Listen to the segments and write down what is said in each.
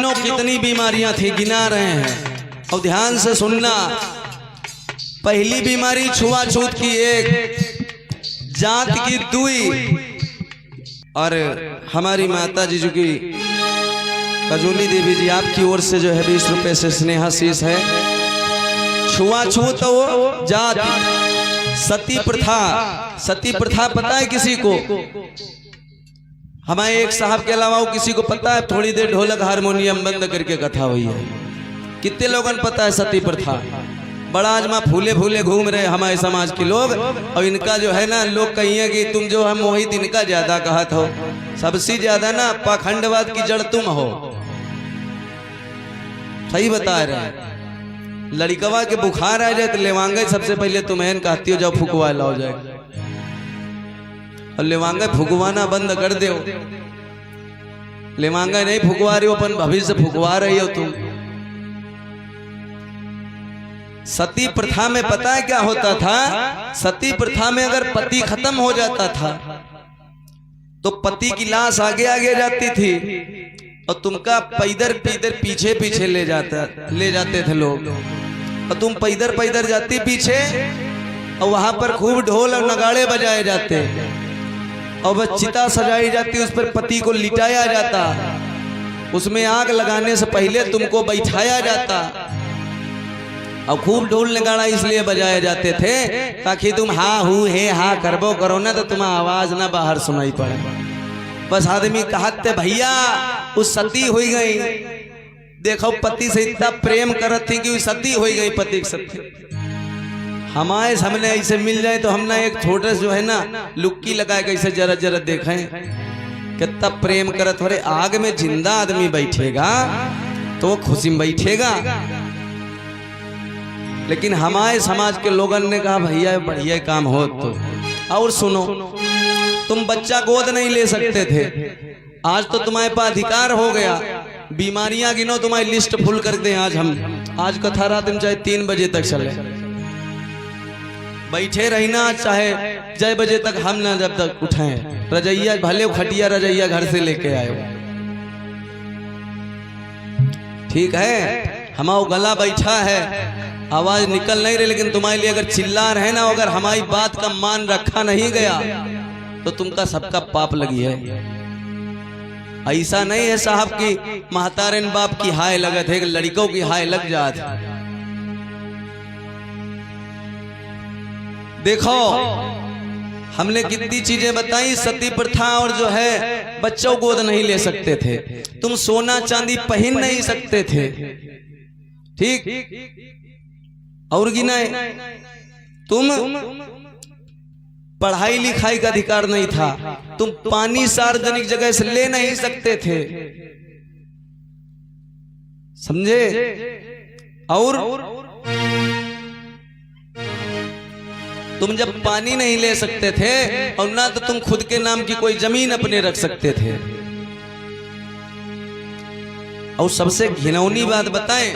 गिनो कितनी बीमारियां थी, गिना रहे हैं। और ध्यान से सुनना, पहली बीमारी छुआछूत की एक, जात की दुई, और हमारी माता जी जो की कजोली देवी जी आपकी ओर से जो है 20 रुपए से स्नेहाशीष है। छुआछूत तो वो जात। सती प्रथा, सती प्रथा पता है किसी को? हमारे एक साहब के अलावा किसी को पता है? थोड़ी देर ढोलक हारमोनियम बंद करके कथा हुई है। कितने लोगों को पता है सती प्रथा? बड़ा आज माँ फूले फूले घूम रहे हमारे समाज के लोग, और इनका जो है ना, लोग कहिए कि तुम जो है मोहित इनका ज्यादा कहत हो। सबसे ज्यादा ना पाखंडवाद की जड़ तुम हो। सही बता रहे हैं। लड़कवा के बुखार आ जाए तो लेवांगे सबसे पहले तुम्हें कहती हो जाओ फुकवा लाओ जाए, और लेवांगे फुकवाना बंद कर दो। लेवांगे नहीं फुकवा रही हो, अपन भविष्य फुकवा रही हो तुम। सती प्रथा में पता है क्या होता था? सती प्रथा में अगर पति खत्म हो जाता था तो पति की लाश आगे आगे जाती थी, और तुमका पैदर पैदर पीछे पीछे ले जाते थे लोग, और तुम पैदर पैदर जाती पीछे, और वहां पर खूब ढोल और नगाड़े बजाए जाते, और वह चिता सजाई जाती, उस पर पति को लिटाया जाता, उसमें आग लगाने से पहले तुमको बैठाया जाता, और खूब ढोल नगाड़ा इसलिए बजाए जाते थे ताकि तुम हा हूँ हे हा करबो करो ना, तो तुम्हारा आवाज ना बाहर सुनाई पड़े। बस आदमी कहते भैया उस सती हुई गई, देखो पति से इतना प्रेम करत थी कि सती हुई गई पति के सती। हमारे सामने ऐसे मिल जाए तो हम ना एक छोटे जो है ना लुक्की लगाए कैसे जरा जरा देखें कितना प्रेम करत हो। आग में जिंदा आदमी बैठेगा तो वो खुशी में बैठेगा, लेकिन हमारे समाज के लोगों ने कहा भैया बढ़िया काम हो तो। और सुनो, तुम बच्चा गोद नहीं ले सकते थे, आज तो तुम्हारे पास अधिकार हो गया। बीमारियां गिनो, तुम्हारी लिस्ट फुल कर दें आज हम। आज कथा रात में चाहे 3 बजे तक चले, बैठे रहना, चाहे जय बजे तक हम ना जब तक उठाएं। रजैया भले खटिया रजैया घर से लेके आए, ठीक है? हमारा गला बैठा है, आवाज निकल नहीं रही, लेकिन तुम्हारे लिए अगर चिल्ला रहे ना, अगर हमारी बात का मान रखा नहीं गया तो तुमका सबका पाप लगी है। ऐसा नहीं है साहब की महतारन बाप की हाय लगत है, लड़कों की हाय लग जात। देखो हमने कितनी चीजें बताई, सती प्रथा, और जो है बच्चों गोद नहीं ले सकते थे, तुम सोना चांदी पहन नहीं सकते थे, ठीक? और गिनाए, तुम पढ़ाई लिखाई का अधिकार नहीं था, तुम पानी सार्वजनिक जगह से ले नहीं सकते थे, समझे? और तुम जब पानी नहीं ले सकते थे, और ना तो तुम खुद के नाम की कोई जमीन अपने रख सकते थे। और सबसे घिनौनी बात बताएं,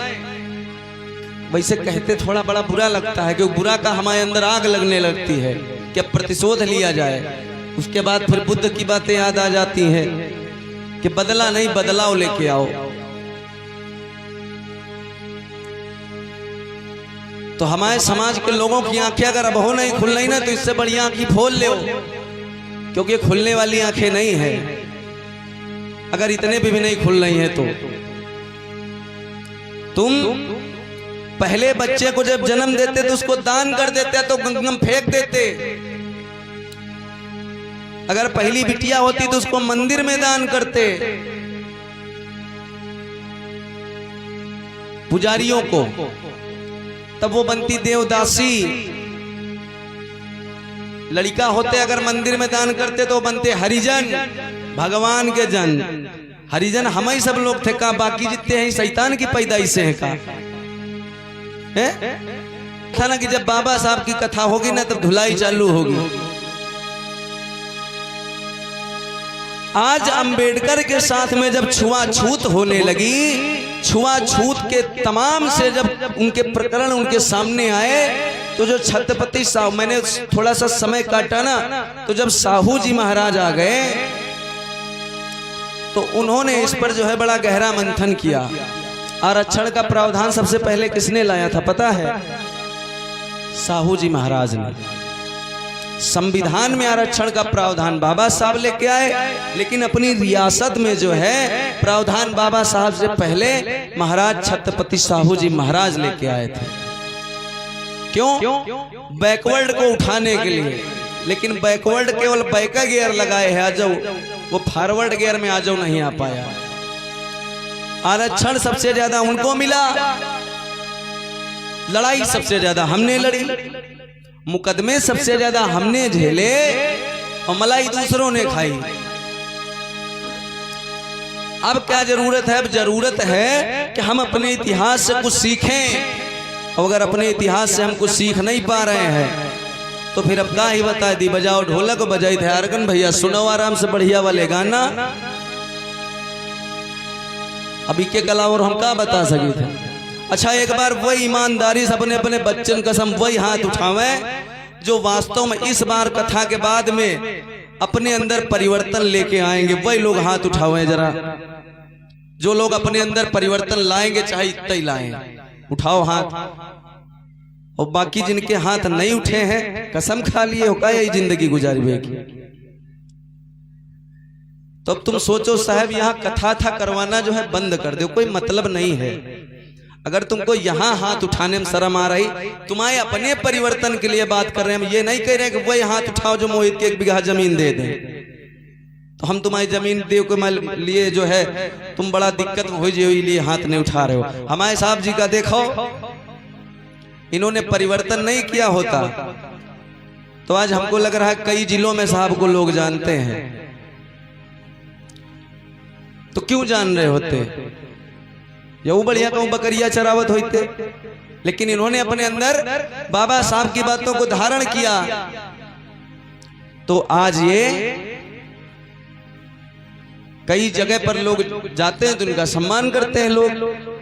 वैसे कहते थोड़ा बड़ा बुरा लगता है, क्योंकि बुरा का हमारे अंदर आग लगने लगती है कि प्रतिशोध लिया जाए। उसके बाद फिर बुद्ध की बातें याद आ जाती हैं कि बदला नहीं बदलाव लेके आओ। तो हमारे समाज के लोगों की आंखें अगर अब हो नहीं खुल नहीं ना, तो इससे बड़ी आंखें खोल ले, क्योंकि खुलने वाली आंखें नहीं है। अगर इतने भी नहीं खुल रही है तो तुम पहले बच्चे को जब जन्म देते तो उसको दान कर देते, तो गंगा में फेंक देते। अगर पहली बिटिया होती तो उसको मंदिर में दान करते, पुजारियों को, तब वो बनती देवदासी। लड़का होते अगर मंदिर में दान करते तो बनते हरिजन, भगवान के जन। हरिजन हम ही सब लोग थे का? बाकी जितने हैं शैतान की पैदाइश से हैं का? था ना कि जब बाबा साहब की कथा होगी ना तब धुलाई चालू होगी। आज अंबेडकर के साथ में जब छुआछूत होने लगी, छुआछूत के तमाम से जब उनके प्रकरण उनके सामने आए, तो जो छत्रपति साहू, मैंने थोड़ा सा समय काटा ना, तो जब साहू जी महाराज आ गए तो उन्होंने इस पर जो है बड़ा गहरा मंथन किया। आरक्षण का प्रावधान सबसे पहले किसने लाया था पता है? साहू जी महाराज ने। संविधान में आरक्षण का प्रावधान बाबा साहब लेके आए, लेकिन अपनी रियासत में जो है प्रावधान बाबा साहब से पहले महाराज छत्रपति साहू जी महाराज लेके आए थे। क्यों? बैकवर्ड को उठाने के लिए। लेकिन बैकवर्ड केवल बैका गियर लगाए है, आ जाओ, वो फॉरवर्ड गियर में आ जाओ नहीं आ पाया। आरक्षण सबसे ज्यादा उनको मिला, लड़ाई सबसे ज्यादा हमने लड़ी, मुकदमे सबसे ज्यादा हमने झेले और मलाई दूसरों ने खाई। अब क्या जरूरत है? अब जरूरत है कि हम अपने इतिहास से कुछ सीखें। और अगर अपने इतिहास से हम कुछ सीख नहीं पा रहे हैं तो फिर अब का ही बता दी, बजाओ ढोलक बजाई थे आरगन भैया, सुनो आराम से बढ़िया वाले गाना। अभी के कला और हम का बता सके थे। अच्छा, एक बार वही ईमानदारी से अपने अपने बच्चन कसम वही हाथ उठावे जो वास्तव में इस बार कथा के बाद में अपने अंदर परिवर्तन लेके आएंगे। वही लोग हाथ उठावे जरा, जो लोग अपने अंदर परिवर्तन लाएंगे, चाहे इतना ही लाएं, उठाओ हाथ। और बाकी जिनके हाथ नहीं उठे हैं कसम खा लिए हो का यही जिंदगी गुजारी बेगी। तो अब तुम सोचो साहब, यहाँ कथा था करवाना जो है बंद कर दो, कोई मतलब नहीं है। अगर तुमको यहाँ हाथ उठाने में शर्म आ रही, तुम्हारे अपने परिवर्तन के लिए बात कर रहे हैं, हम ये नहीं कह रहे कि वही हाथ उठाओ जो मोहित के 1 बीघा जमीन दे दें। तो हम तुम्हारी जमीन दे के लिए जो है तुम बड़ा दिक्कत हो जाए लिए हाथ नहीं उठा रहे हो। हमारे साहब जी का देखो, इन्होंने परिवर्तन नहीं किया होता तो आज हमको लग रहा है कई जिलों में साहब को लोग जानते हैं। तो क्यों जान रहे होते? यू बढ़िया कहूं बकरिया चरावत होते। लेकिन इन्होंने अपने अंदर बाबा साहब की बातों को धारण किया तो आज ये कई जगह पर लोग जाते हैं तो उनका सम्मान करते हैं लोग।